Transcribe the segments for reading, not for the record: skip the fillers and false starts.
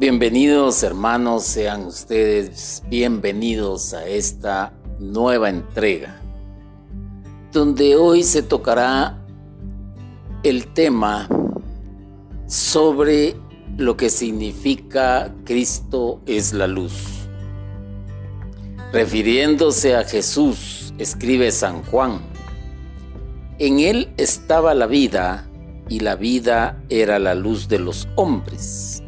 Bienvenidos hermanos, sean ustedes bienvenidos a esta nueva entrega, donde hoy se tocará el tema sobre lo que significa Cristo es la luz. Refiriéndose a Jesús, escribe San Juan: en él estaba la vida, y la vida era la luz de los hombres.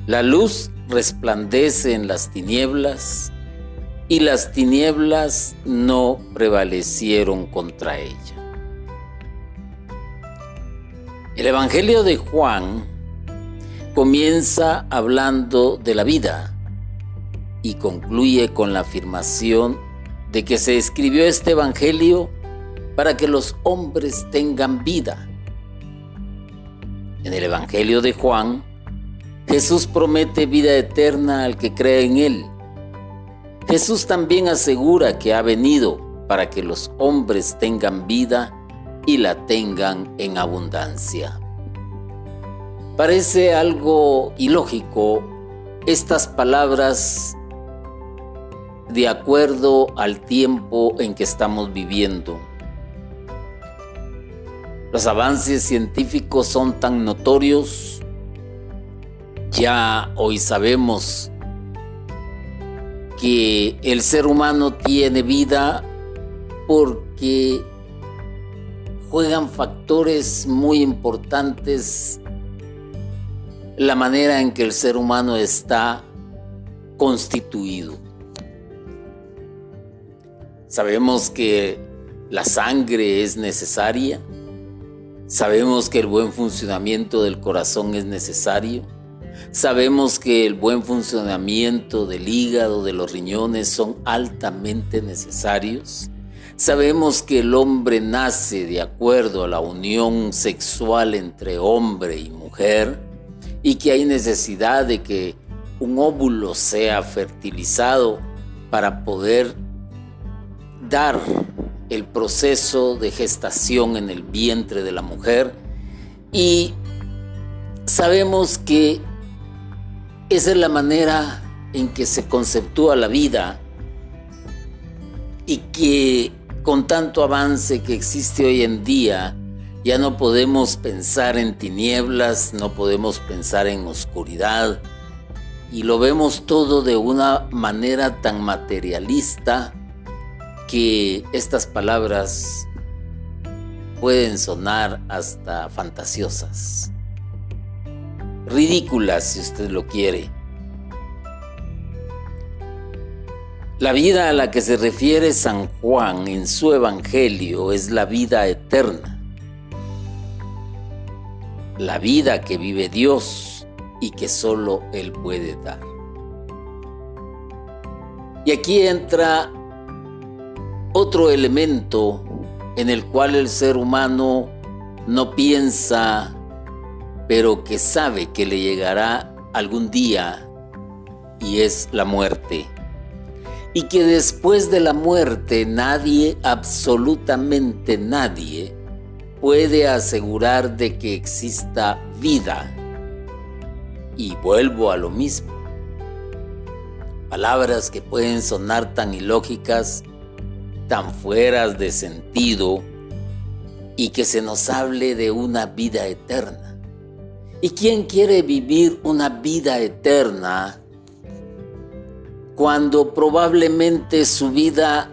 La luz resplandece en las tinieblas, y las tinieblas no prevalecieron contra ella. El Evangelio de Juan comienza hablando de la vida y concluye con la afirmación de que se escribió este Evangelio para que los hombres tengan vida. En el Evangelio de Juan, Jesús promete vida eterna al que cree en Él. Jesús también asegura que ha venido para que los hombres tengan vida y la tengan en abundancia. Parece algo ilógico estas palabras de acuerdo al tiempo en que estamos viviendo. Los avances científicos son tan notorios. Ya hoy sabemos que el ser humano tiene vida porque juegan factores muy importantes la manera en que el ser humano está constituido. Sabemos que la sangre es necesaria, sabemos que el buen funcionamiento del corazón es necesario, sabemos que el buen funcionamiento del hígado, de los riñones son altamente necesarios. Sabemos que el hombre nace de acuerdo a la unión sexual entre hombre y mujer y que hay necesidad de que un óvulo sea fertilizado para poder dar el proceso de gestación en el vientre de la mujer. Y sabemos que esa es la manera en que se conceptúa la vida y que con tanto avance que existe hoy en día, ya no podemos pensar en tinieblas, no podemos pensar en oscuridad, y lo vemos todo de una manera tan materialista que estas palabras pueden sonar hasta fantasiosas, ridículas si usted lo quiere. La vida a la que se refiere San Juan en su Evangelio es la vida eterna, la vida que vive Dios y que solo Él puede dar. Y aquí entra otro elemento en el cual el ser humano no piensa, pero que sabe que le llegará algún día, y es la muerte. Y que después de la muerte nadie, absolutamente nadie, puede asegurar de que exista vida. Y vuelvo a lo mismo. Palabras que pueden sonar tan ilógicas, tan fueras de sentido, y que se nos hable de una vida eterna. ¿Y quién quiere vivir una vida eterna cuando probablemente su vida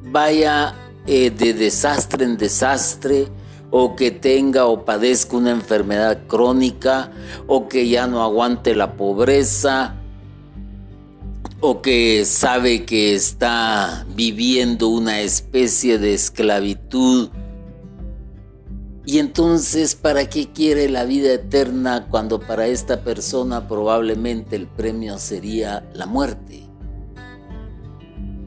vaya de desastre en desastre, o que tenga o padezca una enfermedad crónica, o que ya no aguante la pobreza, o que sabe que está viviendo una especie de esclavitud? Y entonces, ¿para qué quiere la vida eterna cuando para esta persona probablemente el premio sería la muerte?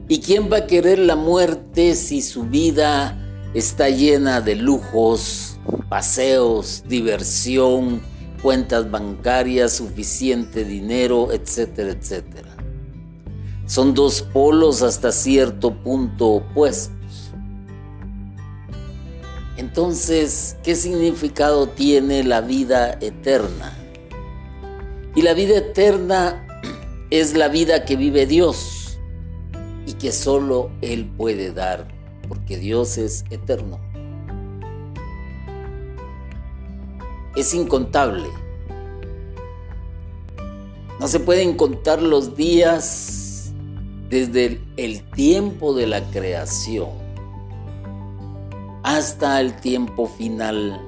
¿Y quién va a querer la muerte si su vida está llena de lujos, paseos, diversión, cuentas bancarias, suficiente dinero, etcétera, etcétera? Son dos polos hasta cierto punto opuestos. Entonces, ¿qué significado tiene la vida eterna? Y la vida eterna es la vida que vive Dios y que solo Él puede dar, porque Dios es eterno. Es incontable. No se pueden contar los días desde el tiempo de la creación hasta el tiempo final.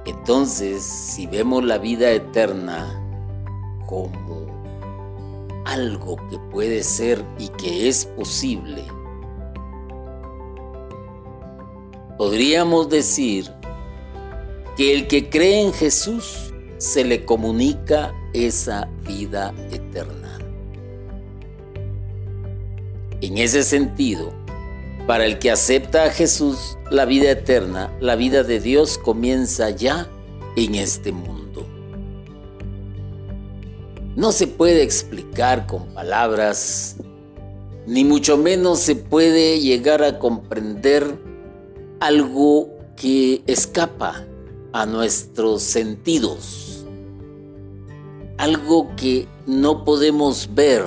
Entonces, si vemos la vida eterna como algo que puede ser y que es posible, podríamos decir que el que cree en Jesús se le comunica esa vida eterna. En ese sentido, para el que acepta a Jesús, la vida eterna, la vida de Dios comienza ya en este mundo. No se puede explicar con palabras, ni mucho menos se puede llegar a comprender algo que escapa a nuestros sentidos, algo que no podemos ver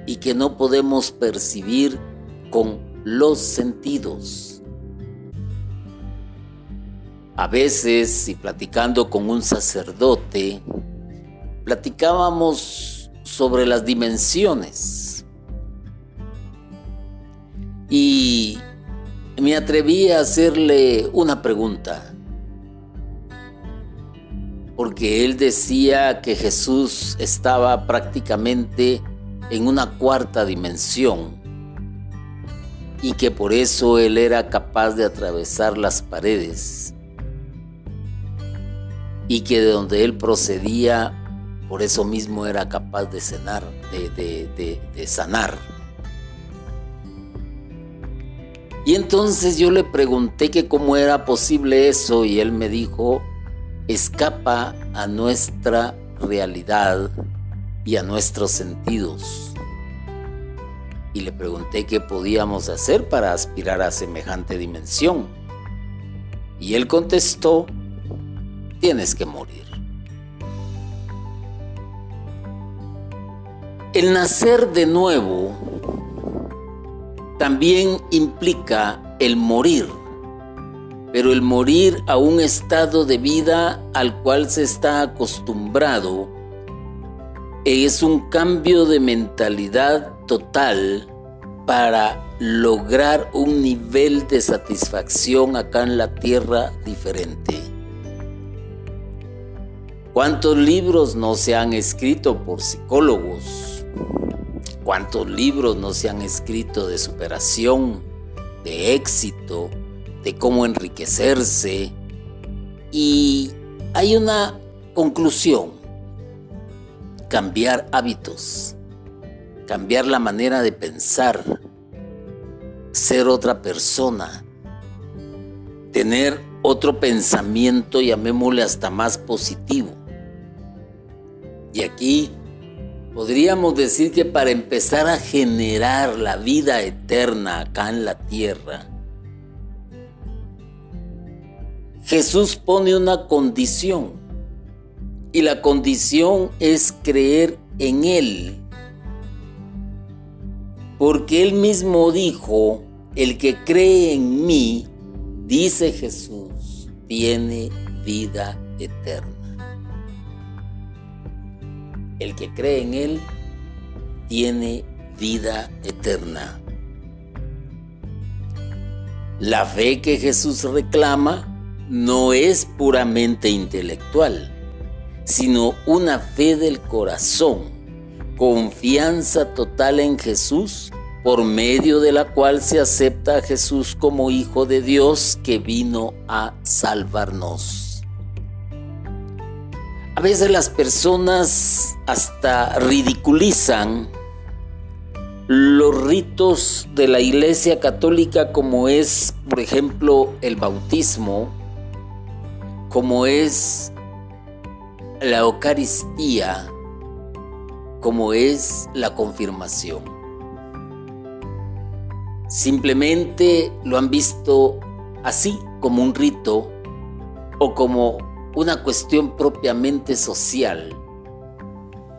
y que no podemos percibir con los sentidos. A veces, y platicando con un sacerdote, platicábamos sobre las dimensiones y me atreví a hacerle una pregunta, porque él decía que Jesús estaba prácticamente en una cuarta dimensión y que por eso él era capaz de atravesar las paredes y que de donde él procedía, por eso mismo era capaz de sanar. Y entonces yo le pregunté que cómo era posible eso y él me dijo, escapa a nuestra realidad y a nuestros sentidos. Y le pregunté qué podíamos hacer para aspirar a semejante dimensión. Y él contestó, tienes que morir. El nacer de nuevo también implica el morir, pero el morir a un estado de vida al cual se está acostumbrado es un cambio de mentalidad total para lograr un nivel de satisfacción acá en la tierra diferente. ¿Cuántos libros no se han escrito por psicólogos? ¿Cuántos libros no se han escrito de superación, de éxito, de cómo enriquecerse? Y hay una conclusión: cambiar hábitos, cambiar la manera de pensar, ser otra persona, tener otro pensamiento, llamémosle hasta más positivo. Y aquí podríamos decir que para empezar a generar la vida eterna acá en la tierra, Jesús pone una condición, y la condición es creer en Él. Porque Él mismo dijo, el que cree en mí, dice Jesús, tiene vida eterna. El que cree en Él tiene vida eterna. La fe que Jesús reclama no es puramente intelectual, sino una fe del corazón, confianza total en Jesús, por medio de la cual se acepta a Jesús como Hijo de Dios que vino a salvarnos. A veces las personas hasta ridiculizan los ritos de la Iglesia Católica, como es, por ejemplo, el bautismo, como es la Eucaristía, como es la confirmación. Simplemente lo han visto así, como un rito o como una cuestión propiamente social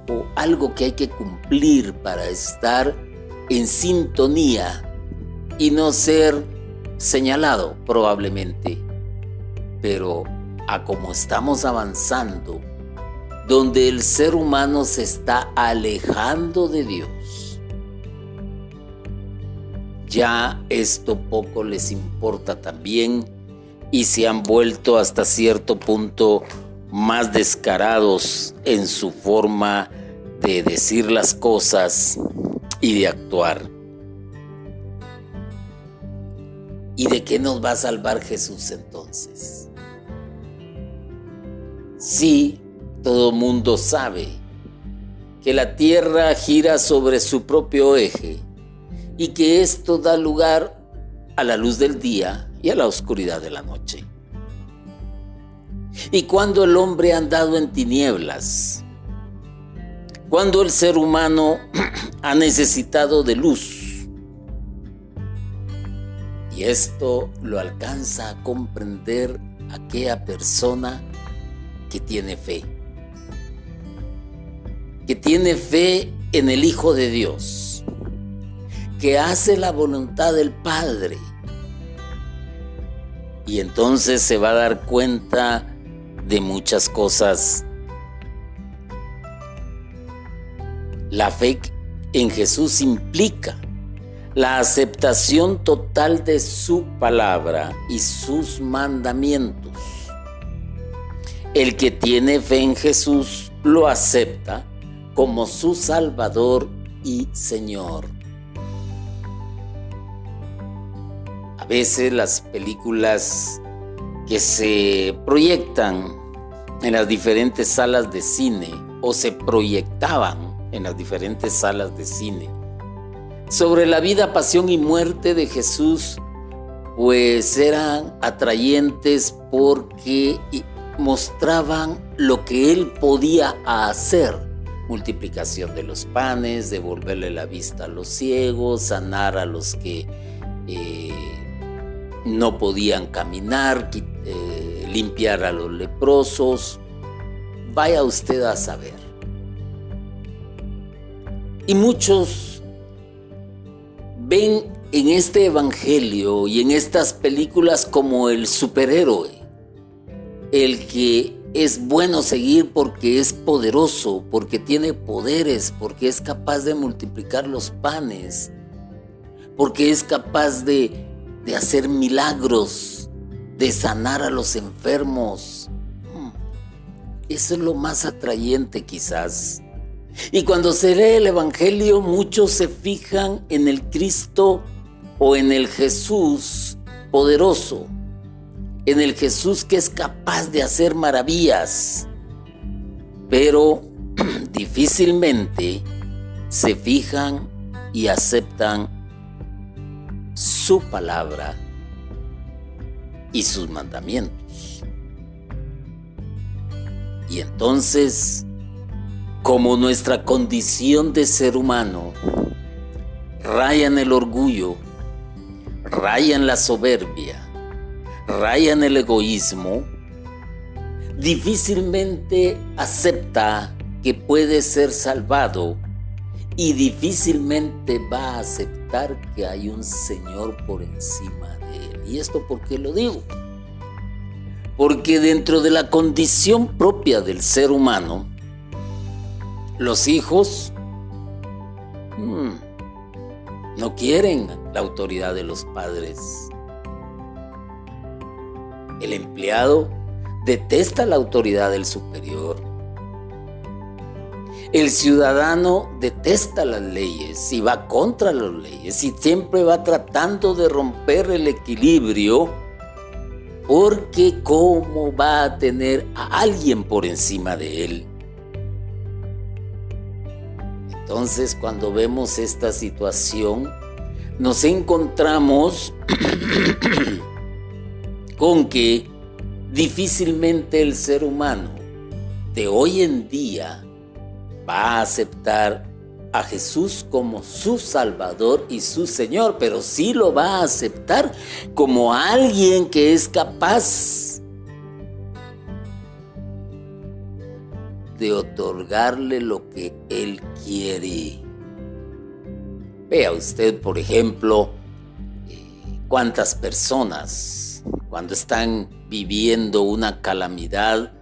o algo que hay que cumplir para estar en sintonía y no ser señalado probablemente. Pero a como estamos avanzando, donde el ser humano se está alejando de Dios, ya esto poco les importa también y se han vuelto hasta cierto punto más descarados en su forma de decir las cosas y de actuar. ¿Y de qué nos va a salvar Jesús entonces? Sí, todo mundo sabe que la tierra gira sobre su propio eje y que esto da lugar a la luz del día y a la oscuridad de la noche. Y cuando el hombre ha andado en tinieblas, cuando el ser humano ha necesitado de luz, y esto lo alcanza a comprender aquella persona que tiene fe en el Hijo de Dios, que hace la voluntad del Padre, y entonces se va a dar cuenta de muchas cosas. La fe en Jesús implica la aceptación total de su palabra y sus mandamientos. El que tiene fe en Jesús lo acepta como su Salvador y Señor. A veces las películas que se proyectan en las diferentes salas de cine o se proyectaban en las diferentes salas de cine sobre la vida, pasión y muerte de Jesús, pues eran atrayentes porque mostraban lo que él podía hacer: multiplicación de los panes, devolverle la vista a los ciegos, sanar a los que no podían caminar, limpiar a los leprosos. Vaya usted a saber. Y muchos ven en este evangelio y en estas películas como el superhéroe, el que es bueno seguir porque es poderoso, porque tiene poderes, porque es capaz de multiplicar los panes, porque es capaz de hacer milagros, de sanar a los enfermos. Eso es lo más atrayente quizás. Y cuando se lee el evangelio, muchos se fijan en el Cristo o en el Jesús poderoso, en el Jesús que es capaz de hacer maravillas, pero difícilmente se fijan y aceptan su palabra y sus mandamientos. Y entonces, como nuestra condición de ser humano raya en el orgullo, raya en la soberbia, raya en el egoísmo, difícilmente acepta que puede ser salvado y difícilmente va a aceptar que hay un Señor por encima de él. ¿Y esto por qué lo digo? Porque dentro de la condición propia del ser humano, los hijos no quieren la autoridad de los padres. El empleado detesta la autoridad del superior. El ciudadano detesta las leyes y va contra las leyes y siempre va tratando de romper el equilibrio, porque ¿cómo va a tener a alguien por encima de él? Entonces, cuando vemos esta situación, nos encontramos con que difícilmente el ser humano de hoy en día va a aceptar a Jesús como su Salvador y su Señor, pero sí lo va a aceptar como alguien que es capaz de otorgarle lo que Él quiere. Vea usted, por ejemplo, cuántas personas cuando están viviendo una calamidad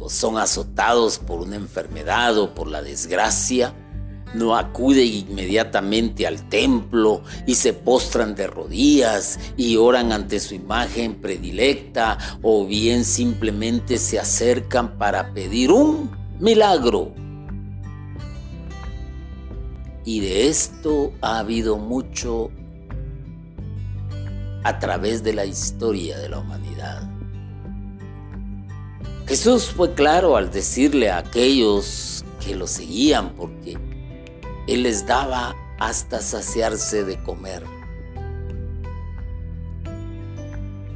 o son azotados por una enfermedad o por la desgracia, no acuden inmediatamente al templo y se postran de rodillas y oran ante su imagen predilecta, o bien simplemente se acercan para pedir un milagro. Y de esto ha habido mucho a través de la historia de la humanidad. Jesús fue claro al decirle a aquellos que lo seguían, porque Él les daba hasta saciarse de comer.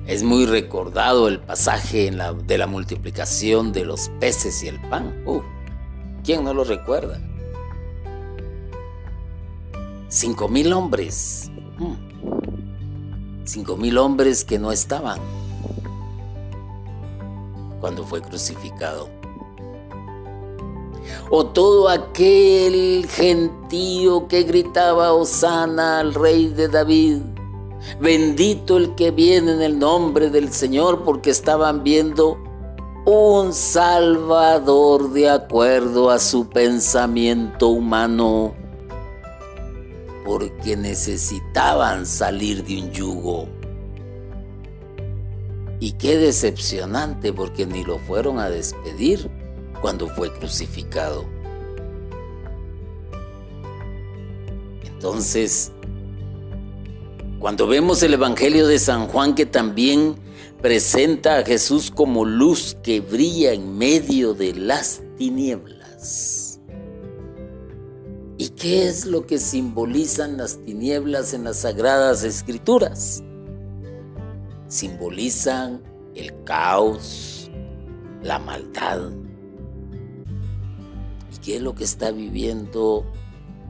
Es muy recordado el pasaje de la multiplicación de los peces y el pan. ¿Quién no lo recuerda? 5,000 hombres. 5,000 hombres que no estaban cuando fue crucificado. O todo aquel gentío que gritaba Hosana al Rey de David, bendito el que viene en el nombre del Señor, porque estaban viendo un Salvador de acuerdo a su pensamiento humano, porque necesitaban salir de un yugo. Y qué decepcionante, porque ni lo fueron a despedir cuando fue crucificado. Entonces, cuando vemos el Evangelio de San Juan, que también presenta a Jesús como luz que brilla en medio de las tinieblas. ¿Y qué es lo que simbolizan las tinieblas en las Sagradas Escrituras? Simbolizan el caos, la maldad. ¿Y qué es lo que está viviendo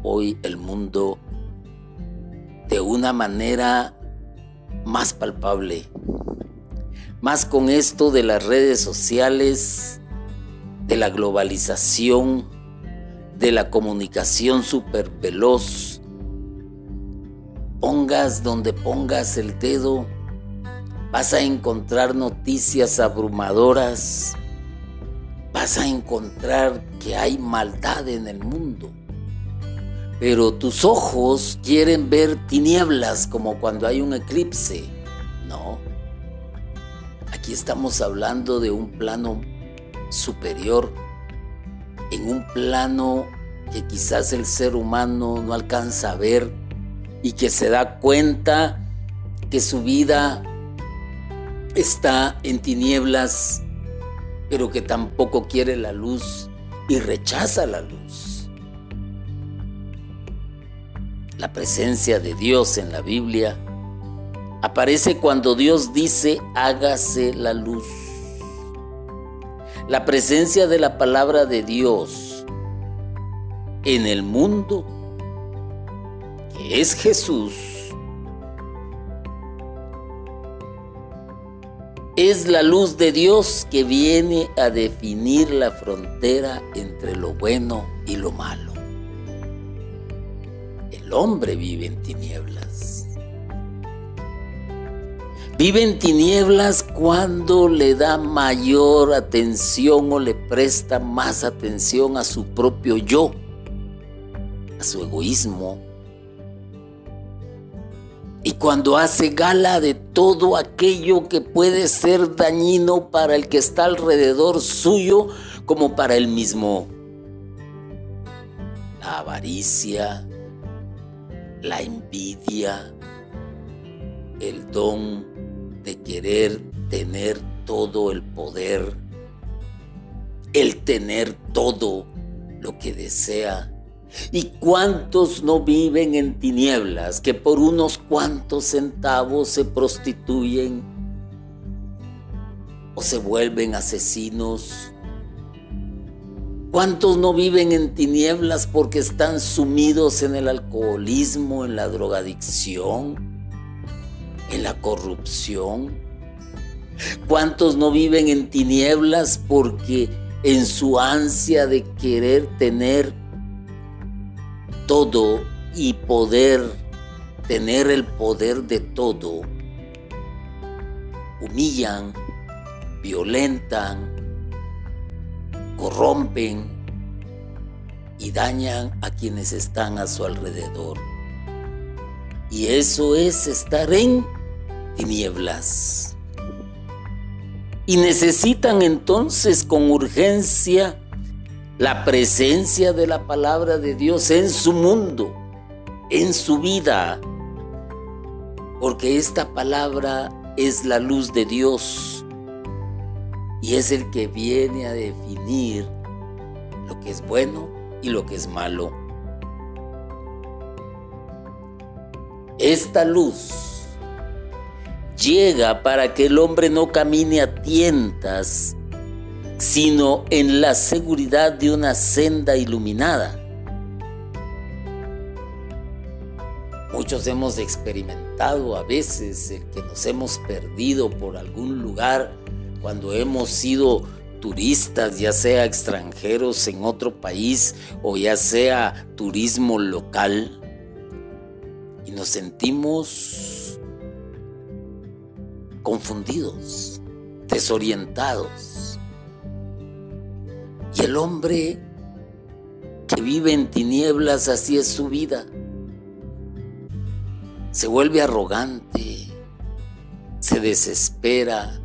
hoy el mundo de una manera más palpable? Más con esto de las redes sociales, de la globalización, de la comunicación súper veloz. Pongas donde pongas el dedo, vas a encontrar noticias abrumadoras, vas a encontrar que hay maldad en el mundo. Pero tus ojos quieren ver tinieblas, como cuando hay un eclipse. No. Aquí estamos hablando de un plano superior, en un plano que quizás el ser humano no alcanza a ver y que se da cuenta que su vida está en tinieblas, pero que tampoco quiere la luz y rechaza la luz. La presencia de Dios en la Biblia aparece cuando Dios dice: hágase la luz. La presencia de la palabra de Dios en el mundo, que es Jesús, es la luz de Dios que viene a definir la frontera entre lo bueno y lo malo. El hombre vive en tinieblas. Vive en tinieblas cuando le da mayor atención o le presta más atención a su propio yo, a su egoísmo. Y cuando hace gala de todo aquello que puede ser dañino para el que está alrededor suyo, como para él mismo. La avaricia, la envidia, el don de querer tener todo el poder, el tener todo lo que desea. ¿Y cuántos no viven en tinieblas que por unos cuantos centavos se prostituyen o se vuelven asesinos? ¿Cuántos no viven en tinieblas porque están sumidos en el alcoholismo, en la drogadicción, en la corrupción? ¿Cuántos no viven en tinieblas porque en su ansia de querer tener todo y poder tener el poder de todo, humillan, violentan, corrompen y dañan a quienes están a su alrededor. Y eso es estar en tinieblas. Y necesitan entonces con urgencia la presencia de la palabra de Dios en su mundo, en su vida, porque esta palabra es la luz de Dios y es el que viene a definir lo que es bueno y lo que es malo. Esta luz llega para que el hombre no camine a tientas, sino en la seguridad de una senda iluminada. Muchos hemos experimentado a veces el que nos hemos perdido por algún lugar cuando hemos sido turistas, ya sea extranjeros en otro país o ya sea turismo local, y nos sentimos confundidos, desorientados. Y el hombre que vive en tinieblas, así es su vida. Se vuelve arrogante, se desespera,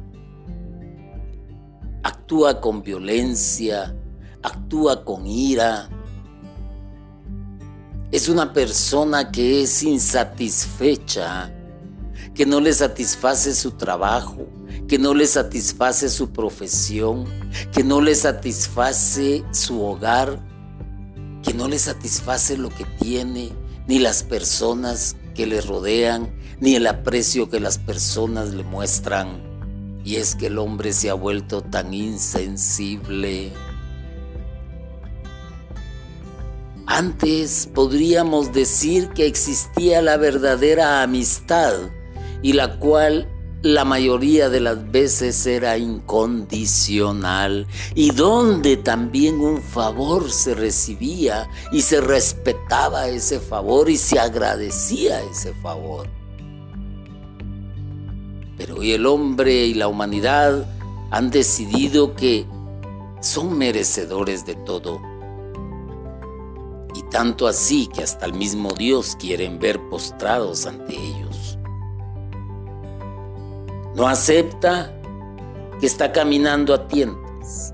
actúa con violencia, actúa con ira. Es una persona que es insatisfecha, que no le satisface su trabajo, que no le satisface su profesión, que no le satisface su hogar, que no le satisface lo que tiene, ni las personas que le rodean, ni el aprecio que las personas le muestran. Y es que el hombre se ha vuelto tan insensible. Antes podríamos decir que existía la verdadera amistad, y la cual la mayoría de las veces era incondicional, y donde también un favor se recibía y se respetaba ese favor y se agradecía ese favor. Pero hoy el hombre y la humanidad han decidido que son merecedores de todo, y tanto así que hasta el mismo Dios quieren ver postrados ante ellos. No acepta que está caminando a tientas.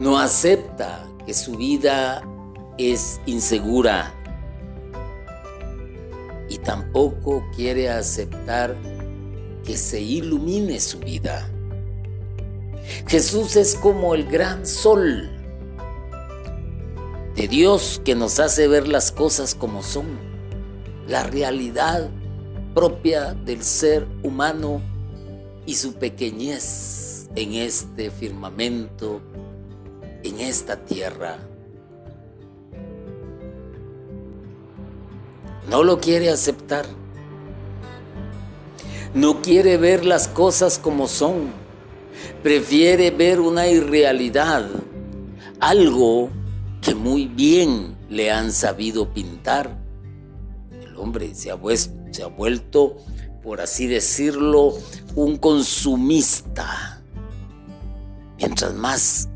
No acepta que su vida es insegura. Y tampoco quiere aceptar que se ilumine su vida. Jesús es como el gran sol de Dios que nos hace ver las cosas como son, la realidad propia del ser humano y su pequeñez en este firmamento, en esta tierra. No lo quiere aceptar. No quiere ver las cosas como son. Prefiere ver una irrealidad, algo que muy bien le han sabido pintar. El hombre se ha vuelto, por así decirlo, un consumista. Mientras más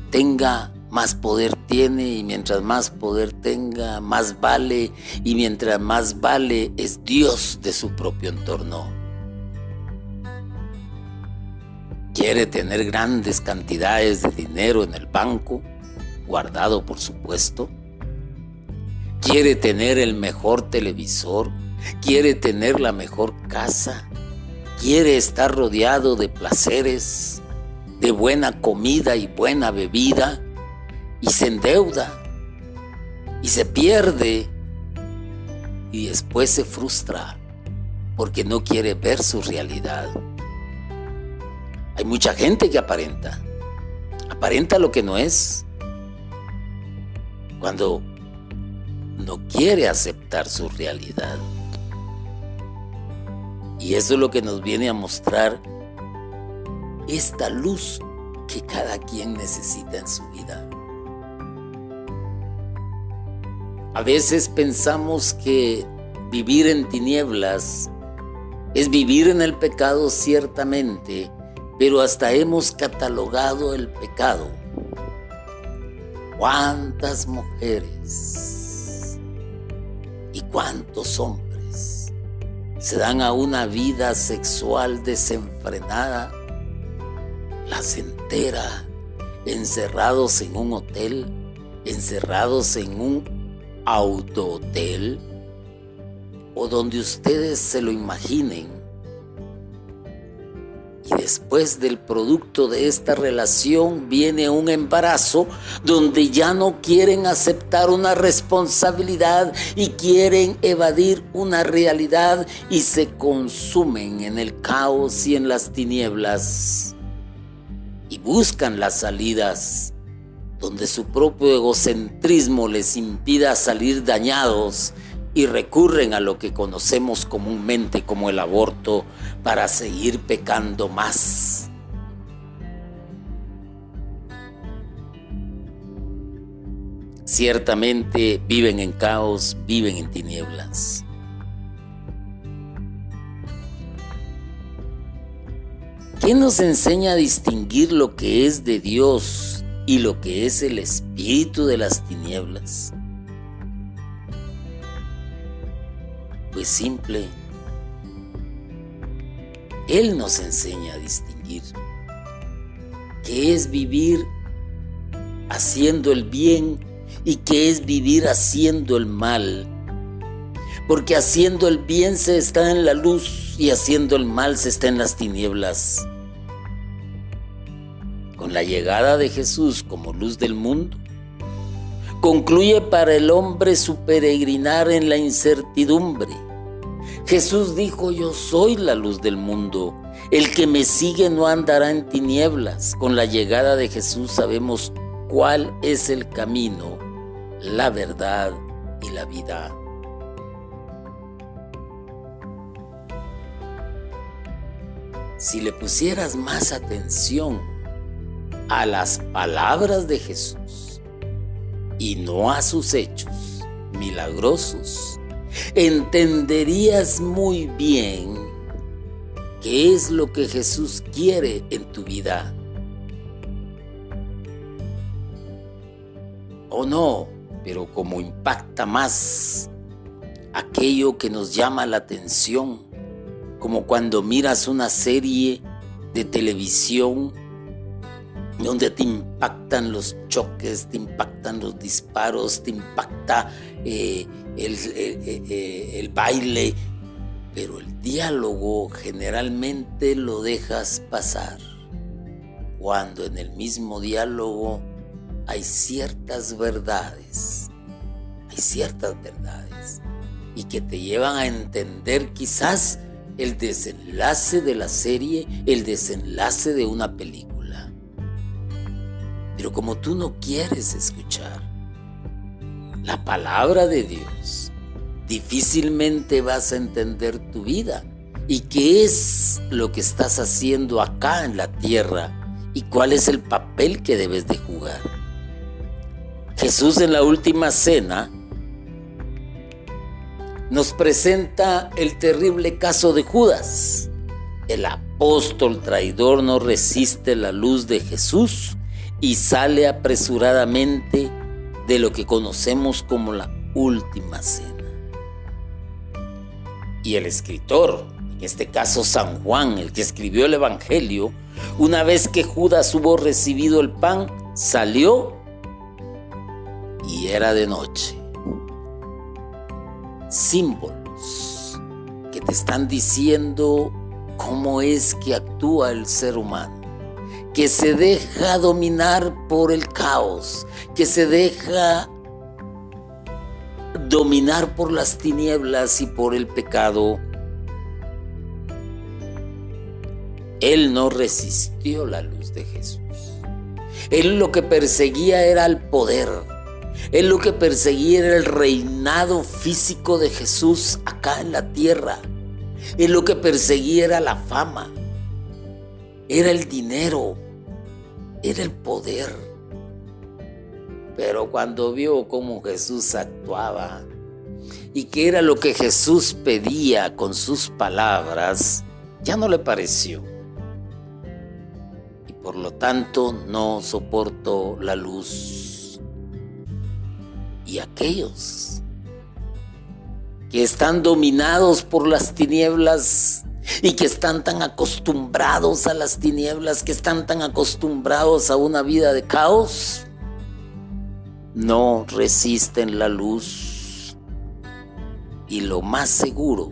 tenga, más poder tiene, y mientras más poder tenga, más vale, y mientras más vale, es Dios de su propio entorno. Quiere tener grandes cantidades de dinero en el banco, guardado por supuesto. Quiere tener el mejor televisor, quiere tener la mejor casa, quiere estar rodeado de placeres, de buena comida y buena bebida, y se endeuda y se pierde y después se frustra porque no quiere ver su realidad. Hay mucha gente que aparenta lo que no es, cuando no quiere aceptar su realidad. Y eso es lo que nos viene a mostrar esta luz que cada quien necesita en su vida. A veces pensamos que vivir en tinieblas es vivir en el pecado, ciertamente, pero hasta hemos catalogado el pecado. ¿Cuántas mujeres y cuántos hombres se dan a una vida sexual desenfrenada, placentera, encerrados en un hotel, encerrados en un autohotel o donde ustedes se lo imaginen? Y después del producto de esta relación viene un embarazo donde ya no quieren aceptar una responsabilidad y quieren evadir una realidad y se consumen en el caos y en las tinieblas y buscan las salidas donde su propio egocentrismo les impida salir dañados y recurren a lo que conocemos comúnmente como el aborto para seguir pecando más. Ciertamente viven en caos, viven en tinieblas. ¿Quién nos enseña a distinguir lo que es de Dios y lo que es el espíritu de las tinieblas? Pues simple, Él nos enseña a distinguir qué es vivir haciendo el bien y qué es vivir haciendo el mal. Porque haciendo el bien se está en la luz y haciendo el mal se está en las tinieblas. Con la llegada de Jesús como luz del mundo, concluye para el hombre su peregrinar en la incertidumbre. Jesús dijo: yo soy la luz del mundo. El que me sigue no andará en tinieblas. Con la llegada de Jesús sabemos cuál es el camino, la verdad y la vida. Si le pusieras más atención a las palabras de Jesús y no a sus hechos milagrosos, entenderías muy bien qué es lo que Jesús quiere en tu vida. O no, pero como impacta más aquello que nos llama la atención, como cuando miras una serie de televisión donde te impactan los choques, te impactan los disparos, te impacta el baile, pero el diálogo generalmente lo dejas pasar, cuando en el mismo diálogo hay ciertas verdades y que te llevan a entender quizás el desenlace de la serie, el desenlace de una película. Pero como tú no quieres escuchar la palabra de Dios, difícilmente vas a entender tu vida y qué es lo que estás haciendo acá en la tierra y cuál es el papel que debes de jugar. Jesús en la última cena nos presenta el terrible caso de Judas. El apóstol traidor no resiste la luz de Jesús y sale apresuradamente de lo que conocemos como la última cena. Y el escritor, en este caso San Juan, el que escribió el Evangelio, una vez que Judas hubo recibido el pan, salió y era de noche. Símbolos que te están diciendo cómo es que actúa el ser humano, que se deja dominar por el caos, que se deja dominar por las tinieblas y por el pecado. Él no resistió la luz de Jesús. Él lo que perseguía era el poder. Él lo que perseguía era el reinado físico de Jesús acá en la tierra. Él lo que perseguía era la fama, era el dinero, era el poder. Pero cuando vio cómo Jesús actuaba y qué era lo que Jesús pedía con sus palabras, ya no le pareció. Y por lo tanto no soportó la luz. Y aquellos que están dominados por las tinieblas y que están tan acostumbrados a las tinieblas, que están tan acostumbrados a una vida de caos, no resisten la luz. Y lo más seguro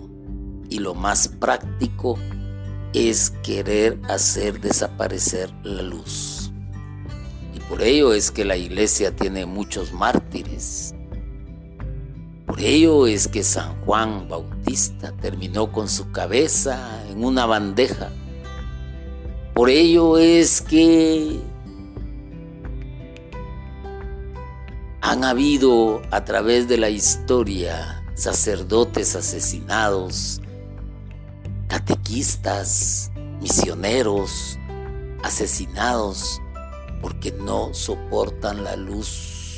y lo más práctico es querer hacer desaparecer la luz. Y por ello es que la iglesia tiene muchos mártires. Por ello es que San Juan Bautista terminó con su cabeza en una bandeja. Por ello es que han habido a través de la historia sacerdotes asesinados, catequistas, misioneros asesinados porque no soportan la luz.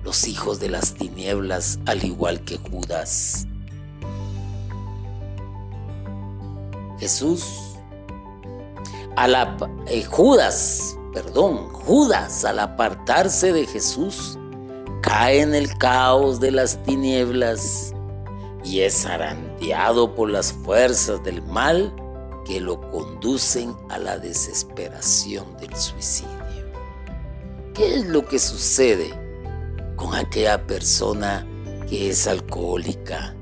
Los hijos de las tinieblas, al igual que Judas. Judas, al apartarse de Jesús, cae en el caos de las tinieblas y es zarandeado por las fuerzas del mal que lo conducen a la desesperación del suicidio. ¿Qué es lo que sucede con aquella persona que es alcohólica?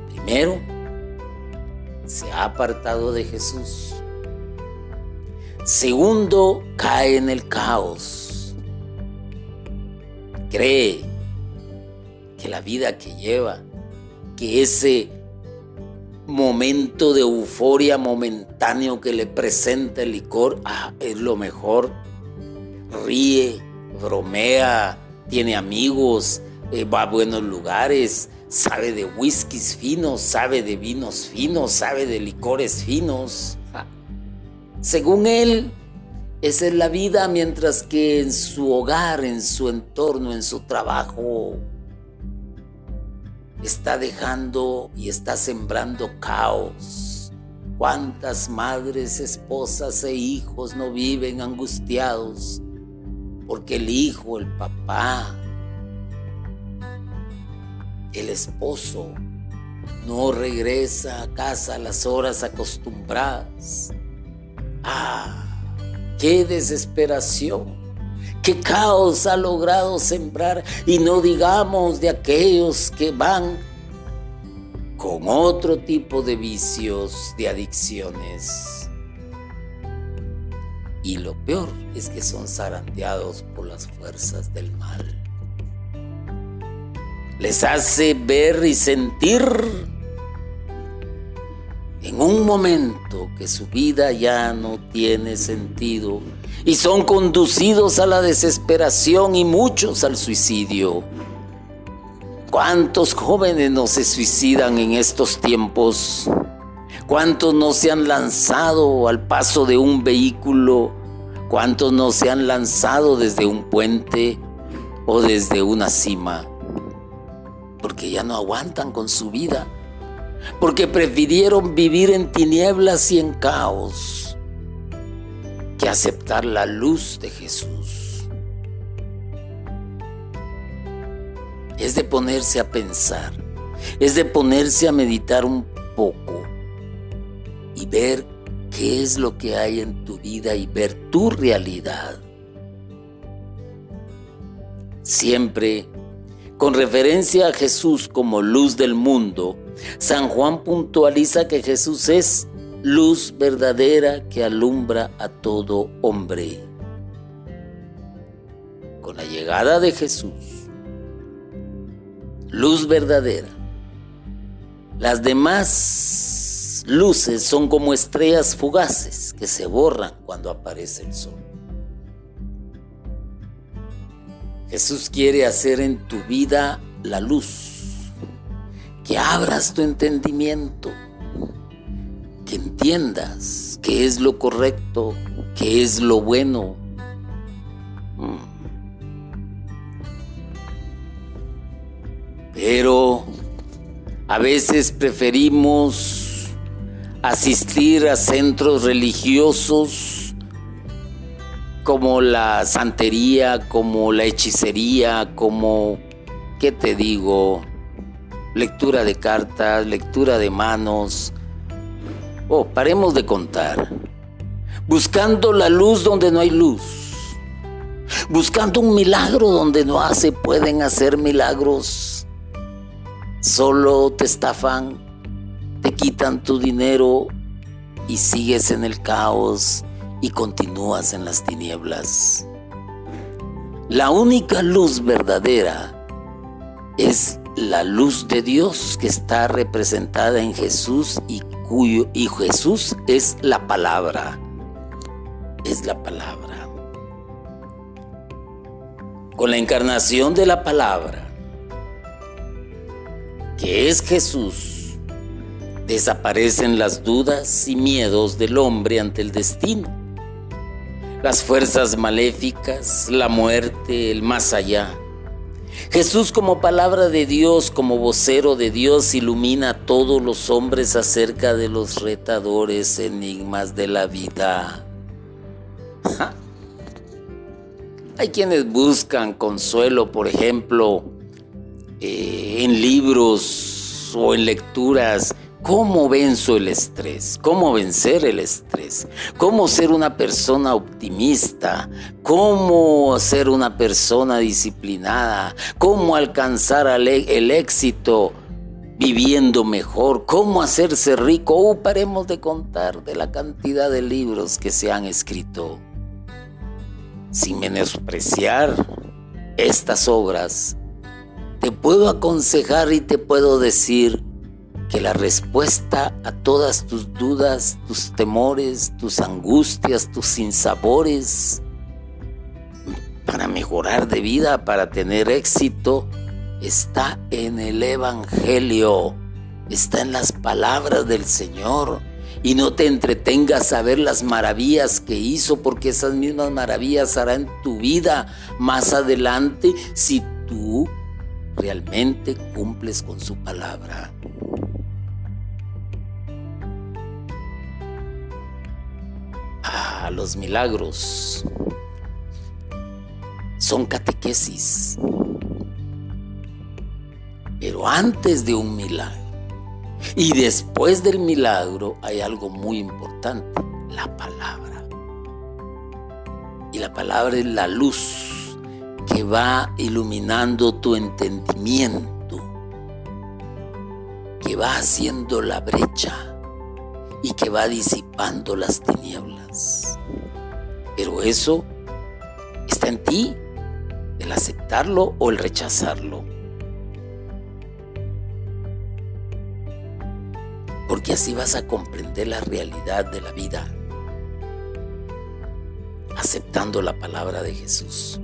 Primero, se ha apartado de Jesús. Segundo, cae en el caos. Cree que la vida que lleva, que ese momento de euforia momentáneo que le presenta el licor, es lo mejor. Ríe, bromea, tiene amigos, va a buenos lugares, sabe de whiskies finos, sabe de vinos finos, sabe de licores finos. Según él, esa es la vida, mientras que en su hogar, en su entorno, en su trabajo, está dejando y está sembrando caos. ¿Cuántas madres, esposas e hijos no viven angustiados porque el hijo, el papá, el esposo no regresa a casa a las horas acostumbradas? ¡Qué desesperación! ¡Qué caos ha logrado sembrar! Y no digamos de aquellos que van con otro tipo de vicios, de adicciones. Y lo peor es que son zarandeados por las fuerzas del mal. Les hace ver y sentir en un momento que su vida ya no tiene sentido y son conducidos a la desesperación y muchos al suicidio. ¿Cuántos jóvenes no se suicidan en estos tiempos? ¿Cuántos no se han lanzado al paso de un vehículo? ¿Cuántos no se han lanzado desde un puente o desde una cima? Porque ya no aguantan con su vida, porque prefirieron vivir en tinieblas y en caos que aceptar la luz de Jesús. Es de ponerse a pensar, es de ponerse a meditar un poco y ver qué es lo que hay en tu vida y ver tu realidad. Siempre con referencia a Jesús como luz del mundo, San Juan puntualiza que Jesús es luz verdadera que alumbra a todo hombre. Con la llegada de Jesús, luz verdadera, las demás luces son como estrellas fugaces que se borran cuando aparece el sol. Jesús quiere hacer en tu vida la luz, que abras tu entendimiento, que entiendas entiendas qué es lo correcto, qué es lo bueno. Pero a veces preferimos asistir a centros religiosos como la santería, como la hechicería, como, ¿qué te digo? Lectura de cartas, lectura de manos. Paremos de contar. Buscando la luz donde no hay luz. Buscando un milagro donde no se pueden hacer milagros. Solo te estafan, te quitan tu dinero y sigues en el caos y continúas en las tinieblas. La única luz verdadera es la luz de Dios que está representada en Jesús y Jesús es la palabra. Es la palabra. Con la encarnación de la palabra, que es Jesús, desaparecen las dudas y miedos del hombre ante el destino, las fuerzas maléficas, la muerte, el más allá. Jesús, como palabra de Dios, como vocero de Dios, ilumina a todos los hombres acerca de los retadores enigmas de la vida. Hay quienes buscan consuelo, por ejemplo, en libros o en lecturas. ¿Cómo venzo el estrés? ¿Cómo vencer el estrés? ¿Cómo ser una persona optimista? ¿Cómo ser una persona disciplinada? ¿Cómo alcanzar el éxito viviendo mejor? ¿Cómo hacerse rico? Paremos de contar de la cantidad de libros que se han escrito. Sin menospreciar estas obras, te puedo aconsejar y te puedo decir que la respuesta a todas tus dudas, tus temores, tus angustias, tus sinsabores, para mejorar de vida, para tener éxito, está en el Evangelio, está en las palabras del Señor. Y no te entretengas a ver las maravillas que hizo, porque esas mismas maravillas harán en tu vida más adelante si tú realmente cumples con su palabra. Los milagros son catequesis. Pero antes de un milagro y después del milagro hay algo muy importante: la palabra. Y la palabra es la luz que va iluminando tu entendimiento, que va haciendo la brecha y que va disipando las tinieblas. Pero eso está en ti, el aceptarlo o el rechazarlo. Porque así vas a comprender la realidad de la vida, aceptando la palabra de Jesús.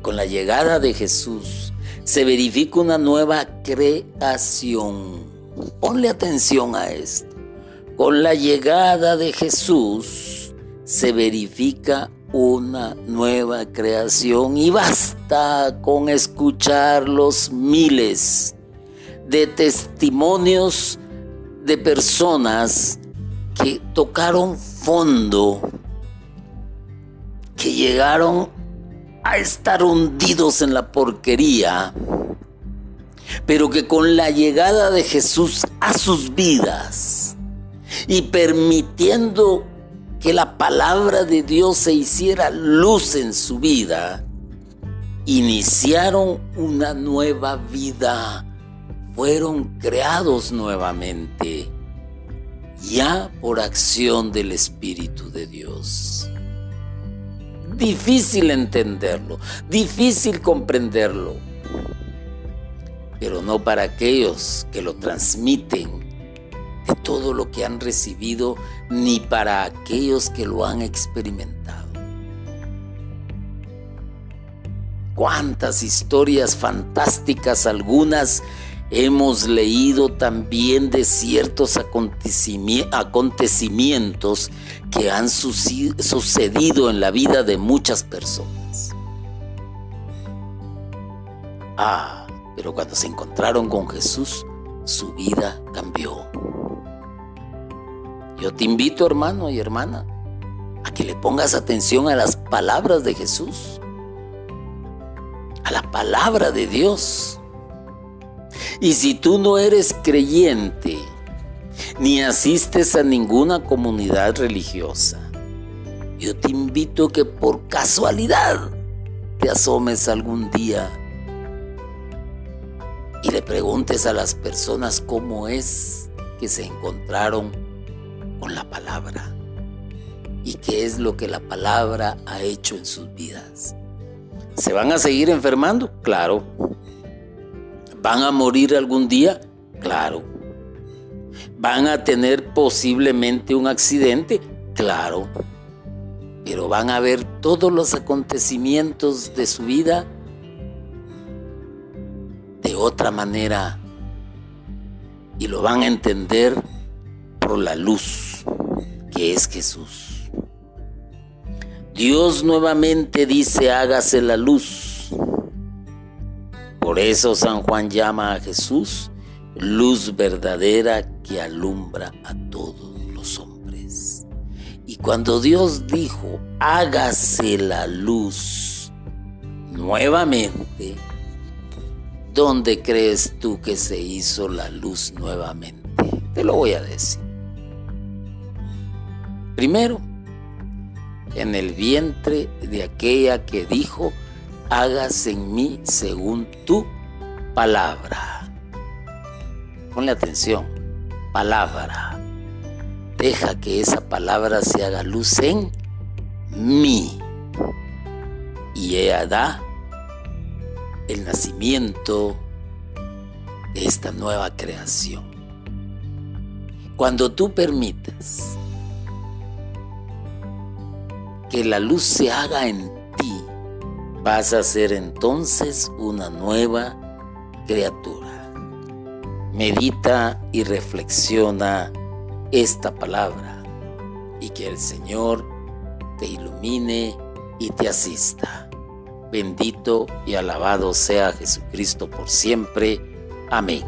Con la llegada de Jesús se verifica una nueva creación. Ponle atención a esto. Con la llegada de Jesús se verifica una nueva creación, y basta con escuchar los miles de testimonios de personas que tocaron fondo, que llegaron a estar hundidos en la porquería, pero que con la llegada de Jesús a sus vidas y permitiendo que la palabra de Dios se hiciera luz en su vida, iniciaron una nueva vida, fueron creados nuevamente, ya por acción del Espíritu de Dios. Difícil entenderlo, difícil comprenderlo, pero no para aquellos que lo transmiten de todo lo que han recibido, ni para aquellos que lo han experimentado. Cuántas historias fantásticas, algunas hemos leído también de ciertos acontecimientos que han sucedido en la vida de muchas personas. Pero cuando se encontraron con Jesús, su vida cambió. Yo te invito, hermano y hermana, a que le pongas atención a las palabras de Jesús, a la palabra de Dios. Y si tú no eres creyente, ni asistes a ninguna comunidad religiosa, yo te invito a que por casualidad te asomes algún día y le preguntes a las personas cómo es que se encontraron con la palabra y qué es lo que la palabra ha hecho en sus vidas. ¿Se van a seguir enfermando? Claro. ¿Van a morir algún día? Claro. ¿Van a tener posiblemente un accidente? Claro. Pero van a ver todos los acontecimientos de su vida de otra manera y lo van a entender por la luz que es Jesús. Dios nuevamente dice: hágase la luz. Por eso San Juan llama a Jesús luz verdadera que alumbra a todos los hombres. Y cuando Dios dijo: hágase la luz nuevamente, ¿dónde crees tú que se hizo la luz nuevamente? Te lo voy a decir. Primero, en el vientre de aquella que dijo: hágase en mí según tu palabra. Ponle atención, palabra. Deja que esa palabra se haga luz en mí. Y ella da el nacimiento de esta nueva creación. Cuando tú permitas que la luz se haga en ti, vas a ser entonces una nueva criatura. Medita y reflexiona esta palabra y que el Señor te ilumine y te asista. Bendito y alabado sea Jesucristo por siempre. Amén.